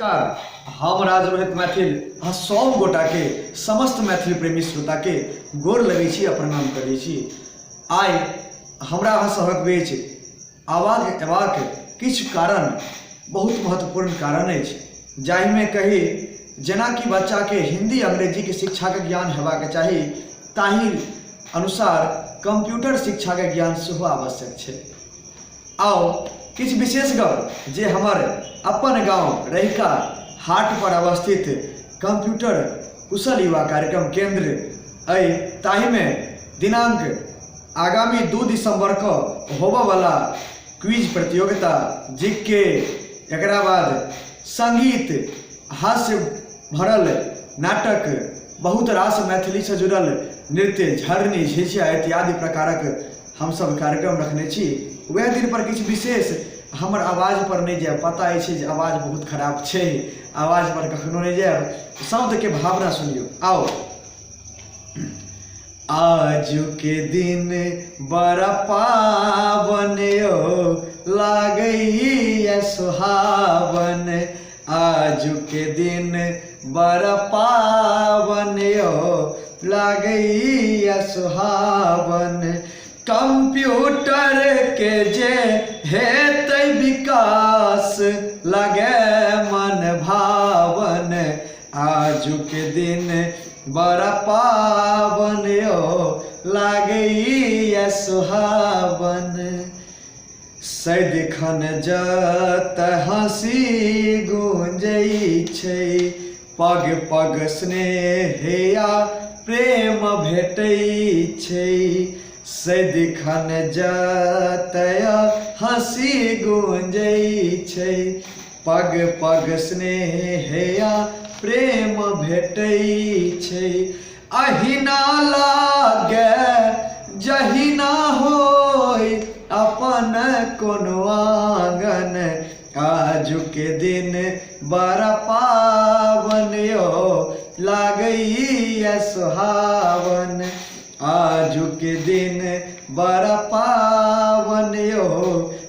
नमस्कार, हम राजरोहित मैथिल 100 गोटा के समस्त मैथिली प्रेमी श्रोता के गोर लगै छी आ प्रणाम करै छी। आइ हमरा अहाँ सभक बीच आवाज अयबाक किछु कारण बहुत महत्वपूर्ण कारण अछि, जाहिमे कही जेनाकि बच्चा के हिंदी अंग्रेजी के शिक्षा के ज्ञान हेबाक चाही, ताहि अनुसार कंप्यूटर शिक्षा के ज्ञान सेहो आवश्यक छै। आओ किछु विशेष गप जे हमर अपन गांव रहिका हाट पर अवस्थित कंप्यूटर कुशल युवा कार्यक्रम केंद्र अइ, ताहिमे दिनांक आगामी 2 दिसंबर को होबऽ वाला क्विज प्रतियोगिता जीके, एकरा बाद संगीत, हास्य भरल नाटक, बहुत रास मैथिली से जुड़ल नृत्य, झरनी, झिझिया इत्यादि प्रकारक हमसब कार्यक्रम रखने छी। वह दिन पर किछु विशेष हमर आवाज पर नहीं जाए, पता अछि जे आवाज बहुत खराब छै, आवाज पर कखनो नहीं जाए, शब्द के भावना सुनियो। आओ आजू के दिन बड़ा पावन यो लागैया सुहावन, आजू के दिन बड़ा पावन यो लागैया सुहावन, कंप्यूटर के जे हेतै विकास लगे मन भावन, आजू के दिन बड़ा पावन यो लागैया सुहावन, सदिखन जत हंसी गूंजै छै, पग पग स्नेह या प्रेम भेटै छै, सदिखन जतय हंसी गूंजै छै, पग पग स्नेह या प्रेम भेटै छै, अहिना लागे जहिना होय अपन कोनो आंगन, आजू के दिन बड़ा पावन यो लागैया सुहावन, आजू के दिन बड़ा पावन यो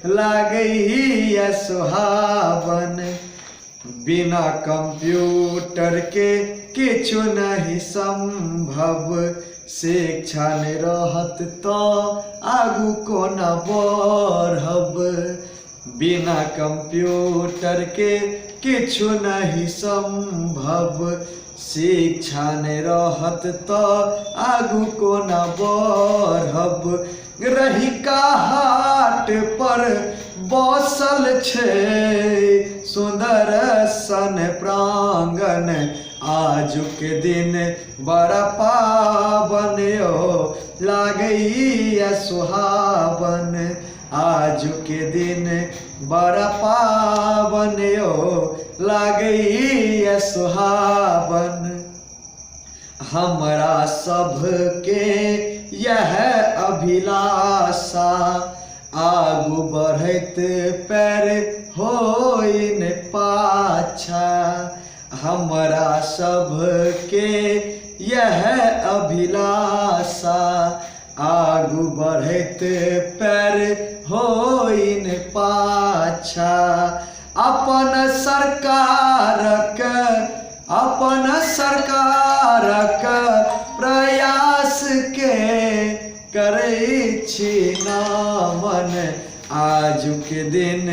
लागैया सुहावन, बिना कंप्यूटर के किछु नहीं संभव, शिक्षा नहीं रहत तो आगू कोना बढ़ब, बिना कंप्यूटर के किछु नहीं संभव, शिक्षा नहीं रहत तो आगू कोना बढ़ब, रहिका हाट पर बसल छै सुंदर सन प्रांगण, आजू के दिन बड़ा पावन यो लागैया सुहावन, आजू के दिन बड़ा पावन यो लागैया सुहावन, हमरा सब के यह अभिलाषा आगू बढ़त पैर होइन पाछा, हमरा सब के यह अभिलाषा आगू बढ़त पैर होइन पाछा, अपन सरकारक प्रयास के करै छी नमन, आजू के दिन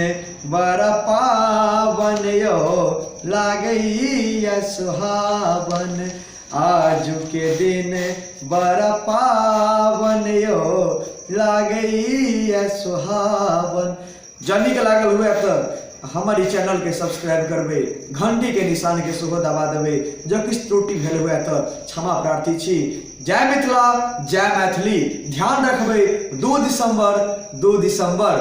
बड़ा पावन यो लागैया सुहावन, आजू के दिन बड़ा पावन यो लागैया सुहावन। जनी के लागल हुए तो हमारी चैनल के सब्सक्राइब करबे, घंटी के निशान के सेहो दबा देबे, जो किछु त्रुटि भेल हुए तो क्षमा प्रार्थी छी। जय मिथिला, जय मैथिली। ध्यान रखबे 2 दिसंबर